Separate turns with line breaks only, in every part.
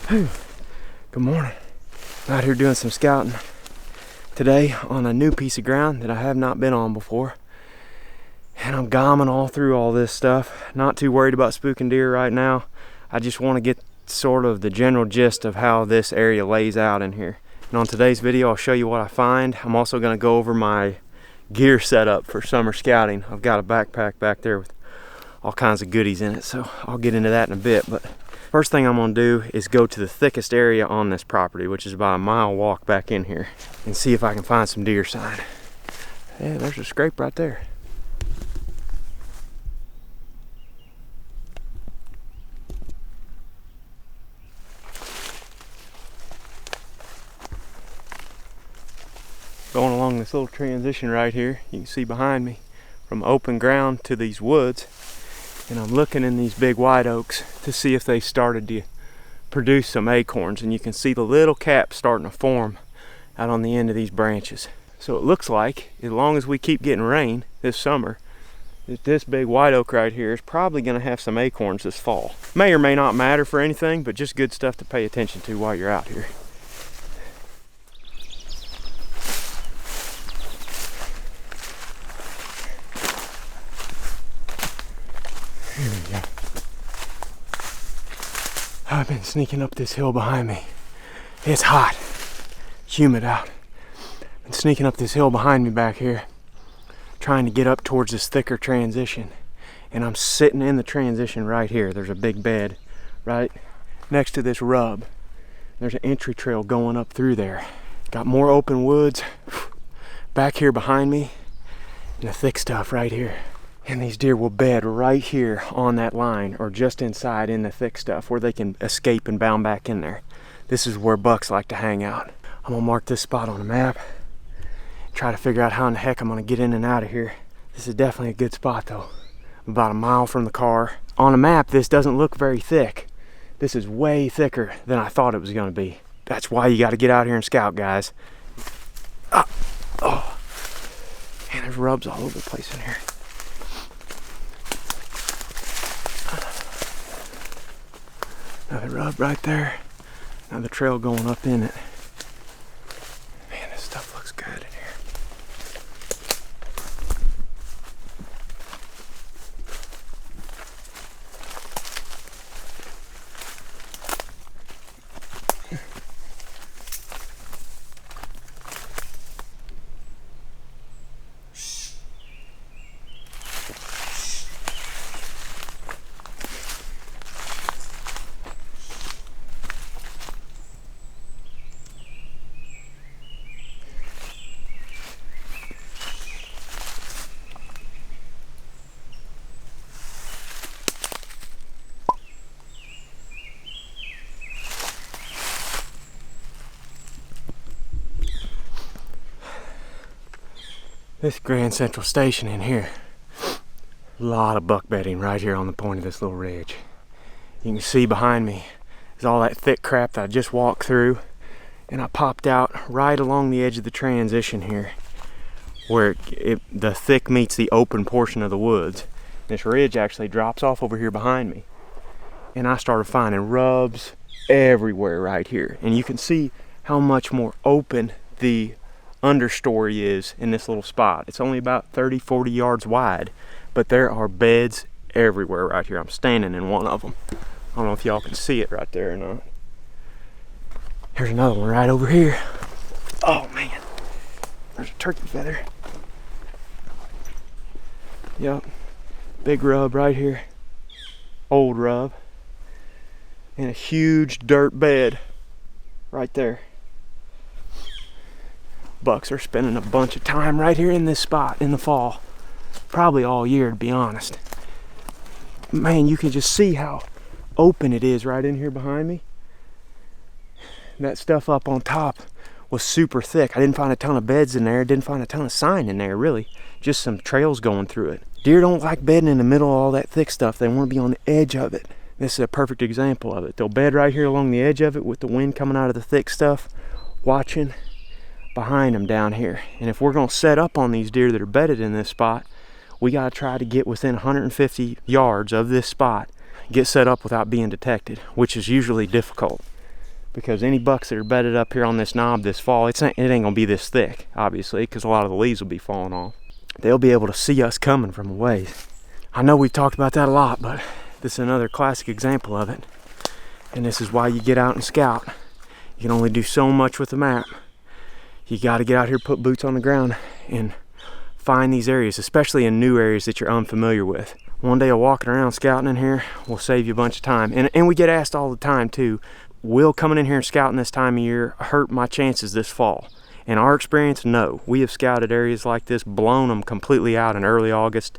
Good morning. I'm out here doing some scouting today on a new piece of ground that I have not been on before. And I'm gomming all through all this stuff. Not too worried about spooking deer right now. I just want to get sort of the general gist of how this area lays out in here. And on today's video, I'll show you what I find. I'm also going to go over my gear setup for summer scouting. I've got a backpack back there with all kinds of goodies in it, so I'll get into that in a bit. But first thing I'm going to do is go to the thickest area on this property, which is about a mile walk back in here, and see if I can find some deer sign. Yeah, there's a scrape right there. Going along this little transition right here, you can see behind me, from open ground to these woods. And I'm looking in these big white oaks to see if they started to produce some acorns, and you can see the little caps starting to form out on the end of these branches. So it looks like, as long as we keep getting rain this summer, that this big white oak right here is probably going to have some acorns this fall. May or may not matter for anything, but just good stuff to pay attention to while you're out here. Here we go. I've been sneaking up this hill behind me. It's hot, humid out. Been sneaking up this hill behind me back here, trying to get up towards this thicker transition. And I'm sitting in the transition right here. There's a big bed right next to this rub. There's an entry trail going up through there. Got more open woods back here behind me, and the thick stuff right here. And these deer will bed right here on that line, or just inside in the thick stuff where they can escape and bound back in there. This is where bucks like to hang out. I'm gonna mark this spot on a map, try to figure out how in the heck I'm gonna get in and out of here. This is definitely a good spot though. I'm about a mile from the car. On a map, this doesn't look very thick. This is way thicker than I thought it was gonna be. That's why you gotta get out here and scout, guys. Oh, man, there's rubs all over the place in here. Another rub right there. Another trail going up in it. Man, this stuff looks good in here. This Grand Central Station in here, a lot of buck bedding right here on the point of this little ridge. You can see behind me is all that thick crap that I just walked through, and I popped out right along the edge of the transition here where the thick meets the open portion of the woods. This ridge actually drops off over here behind me, and I started finding rubs everywhere right here. And you can see how much more open the understory is in this little spot. It's only about 30-40 yards wide, but there are beds everywhere right here. I'm standing in one of them. I don't know if y'all can see it right there or not. Here's another one right over here. Oh man, there's a turkey feather. Yep, big rub right here, old rub, and a huge dirt bed right there. Bucks are spending a bunch of time right here in this spot in the fall, probably all year to be honest. Man, you can just see how open it is right in here behind me. That stuff up on top was super thick. I didn't find a ton of beds in there, didn't find a ton of sign in there really, just some trails going through it. Deer don't like bedding in the middle of all that thick stuff. They want to be on the edge of it. This is a perfect example of it. They'll bed right here along the edge of it with the wind coming out of the thick stuff, watching behind them down here. And if we're going to set up on these deer that are bedded in this spot, we got to try to get within 150 yards of this spot, get set up without being detected, which is usually difficult. because any bucks that are bedded up here on this knob this fall, it ain't gonna be this thick, obviously, because a lot of the leaves will be falling off. They'll be able to see us coming from a ways. I know we've talked about that a lot, but this is another classic example of it. And this is why you get out and scout. You can only do so much with the map. You got to get out here, put boots on the ground, and find these areas, especially in new areas that you're unfamiliar with. One day of walking around scouting in here will save you a bunch of time. And we get asked all the time too, will coming in here and scouting this time of year hurt my chances this fall? In our experience, no. We have scouted areas like this, blown them completely out in early August,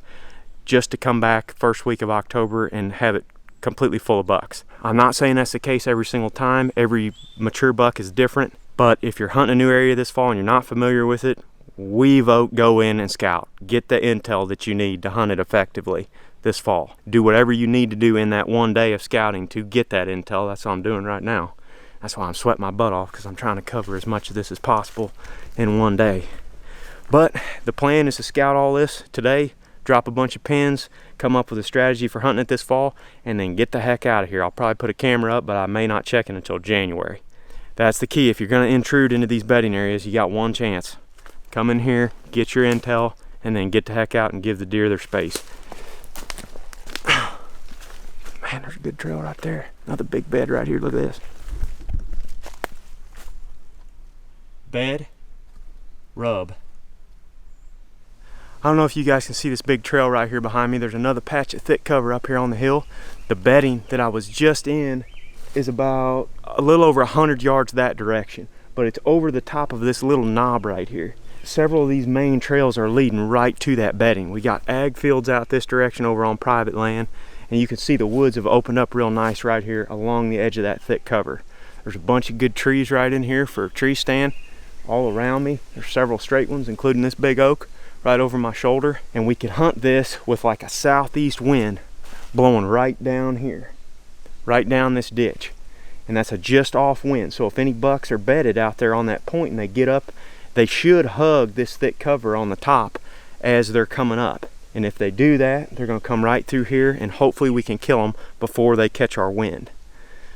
just to come back first week of October and have it completely full of bucks. I'm not saying that's the case every single time. Every mature buck is different, but if you're hunting a new area this fall and you're not familiar with it, we vote go in and scout. Get the intel that you need to hunt it effectively this fall. Do whatever you need to do in that one day of scouting to get that intel. That's what I'm doing right now. That's why I'm sweating my butt off, because I'm trying to cover as much of this as possible in one day. But the plan is to scout all this today, drop a bunch of pins, come up with a strategy for hunting it this fall, and then get the heck out of here. I'll probably put a camera up, but I may not check it until January. That's the key. If you're going to intrude into these bedding areas, you got one chance. Come in here, get your intel, and then get the heck out and give the deer their space. Man, there's a good trail right there. Another big bed right here. Look at this. Bed, rub. I don't know if you guys can see this big trail right here behind me. There's another patch of thick cover up here on the hill. The bedding that I was just in is about a little over 100 yards that direction, but it's over the top of this little knob right here. Several of these main trails are leading right to that bedding. We got ag fields out this direction over on private land, and you can see the woods have opened up real nice right here along the edge of that thick cover. There's a bunch of good trees right in here for a tree stand all around me. There's several straight ones, including this big oak right over my shoulder, and we can hunt this with like a southeast wind blowing right down here, right down this ditch, and that's a just off wind. So if any bucks are bedded out there on that point and they get up, they should hug this thick cover on the top as they're coming up. And if they do that, they're going to come right through here, and hopefully we can kill them before they catch our wind.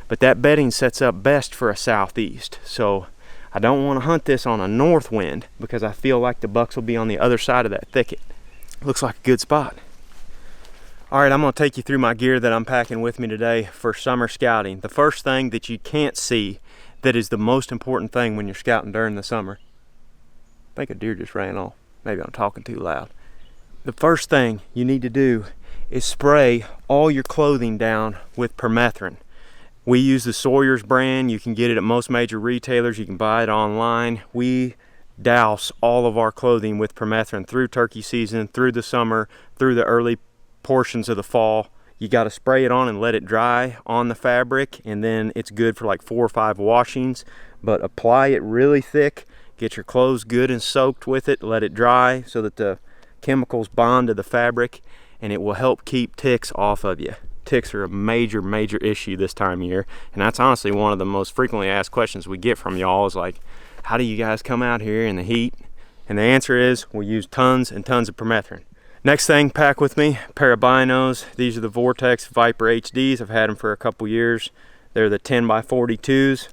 But that bedding sets up best for a southeast, so I don't want to hunt this on a north wind because I feel like the bucks will be on the other side of that thicket. Looks like a good spot. All right, I'm going to take you through my gear that I'm packing with me today for summer scouting. The first thing that you can't see that is the most important thing when you're scouting during the summer. I think a deer just ran off. Maybe I'm talking too loud. The first thing you need to do is spray all your clothing down with permethrin. We use the Sawyer's brand. You can get it at most major retailers. You can buy it online. We douse all of our clothing with permethrin through turkey season, through the summer, through the early portions of the fall. You got to spray it on and let it dry on the fabric, and then it's good for like 4 or 5 washings. But apply it really thick. Get your clothes good and soaked with it. Let it dry so that the chemicals bond to the fabric, and it will help keep ticks off of you. Ticks are a major issue this time of year, and that's honestly one of the most frequently asked questions we get from y'all is like, how do you guys come out here in the heat? And the answer is we use tons and tons of permethrin. Next thing, pack with me a pair of binos. These are the Vortex Viper HDs. I've had them for a couple years. They're the 10x42s.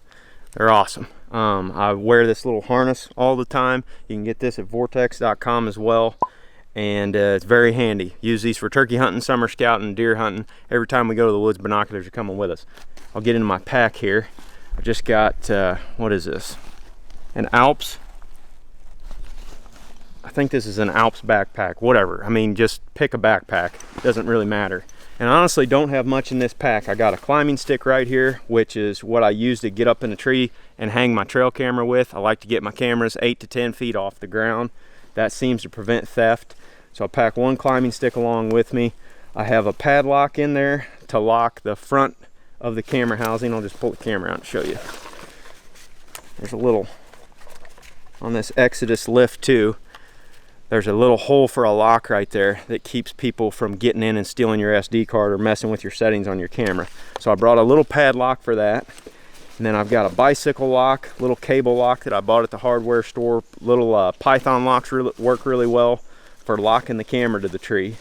They're awesome. I wear this little harness all the time. You can get this at vortex.com as well, and it's very handy. Use these for turkey hunting, summer scouting, deer hunting. Every time we go to the woods, binoculars are coming with us. I'll get into my pack here. I just got what is this, an Alps. I think this is an Alps backpack. Whatever, I mean, just pick a backpack, doesn't really matter. And I honestly don't have much in this pack. I got a climbing stick right here, which is what I use to get up in a tree and hang my trail camera with. I like to get my cameras 8 to 10 feet off the ground. That seems to prevent theft. So I'll pack one climbing stick along with me. I have a padlock in there to lock the front of the camera housing. I'll just pull the camera out and show you. There's a little, on this Exodus lift too, there's a little hole for a lock right there that keeps people from getting in and stealing your SD card or messing with your settings on your camera. So I brought a little padlock for that. And then I've got a bicycle lock, little cable lock that I bought at the hardware store. Little Python locks work really well for locking the camera to the tree.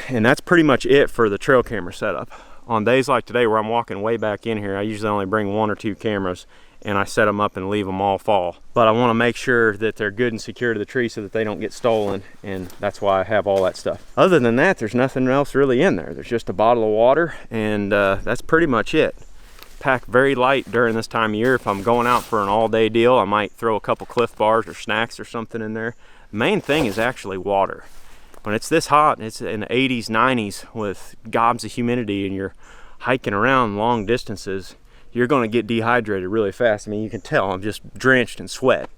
And that's pretty much it for the trail camera setup. On days like today where I'm walking way back in here, I usually only bring 1 or 2 cameras, and I set them up and leave them all fall. But I want to make sure that they're good and secure to the tree so that they don't get stolen, and that's why I have all that stuff. Other than that, there's nothing else really in there. There's just a bottle of water, and that's pretty much it. Pack very light during this time of year. If I'm going out for an all-day deal, I might throw a couple Cliff Bars or snacks or something in there. The main thing is actually water. When it's this hot, it's in the 80s, 90s with gobs of humidity, and you're hiking around long distances, you're going to get dehydrated really fast. I mean, you can tell I'm just drenched in sweat.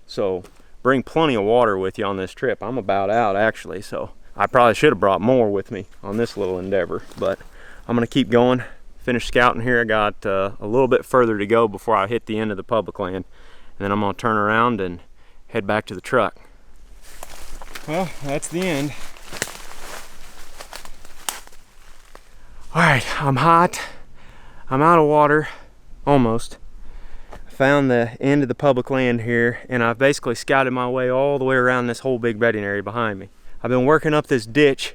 So bring plenty of water with you on this trip. I'm about out actually, so I probably should have brought more with me on this little endeavor, but I'm going to keep going. Finish scouting here. I got a little bit further to go before I hit the end of the public land, and then I'm going to turn around and head back to the truck. Well, that's the end. All right, I'm hot. I'm out of water, almost. I found the end of the public land here, and I've basically scouted my way all the way around this whole big bedding area behind me. I've been working up this ditch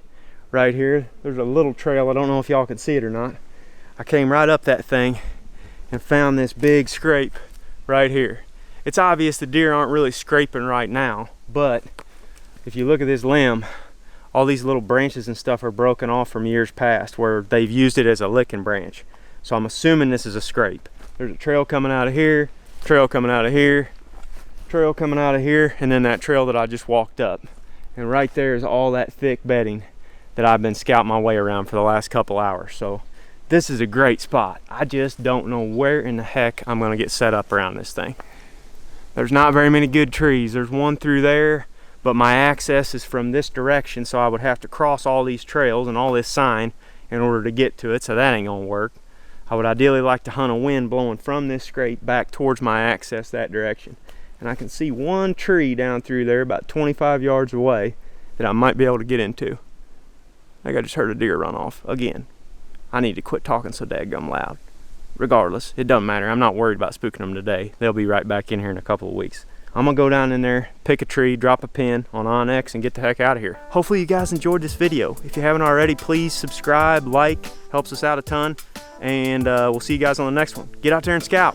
right here. There's a little trail. I don't know if y'all can see it or not. I came right up that thing and found this big scrape right here. It's obvious the deer aren't really scraping right now, but if you look at this limb, all these little branches and stuff are broken off from years past where they've used it as a licking branch. So I'm assuming this is a scrape. There's a trail coming out of here, trail coming out of here, trail coming out of here, and then that trail that I just walked up. And right there is all that thick bedding that I've been scouting my way around for the last couple hours. So this is a great spot. I just don't know where in the heck I'm gonna get set up around this thing. There's not very many good trees. There's one through there, but my access is from this direction, so I would have to cross all these trails and all this sign in order to get to it, so that ain't gonna work. I would ideally like to hunt a wind blowing from this scrape back towards my access that direction. And I can see one tree down through there about 25 yards away that I might be able to get into. I think I just heard a deer run off again. I need to quit talking so dadgum loud. Regardless, it doesn't matter. I'm not worried about spooking them today. They'll be right back in here in a couple of weeks. I'm gonna go down in there, pick a tree, drop a pin on Onyx, and get the heck out of here. Hopefully you guys enjoyed this video. If you haven't already, please subscribe, like, helps us out a ton. And we'll see you guys on the next one. Get out there and scout.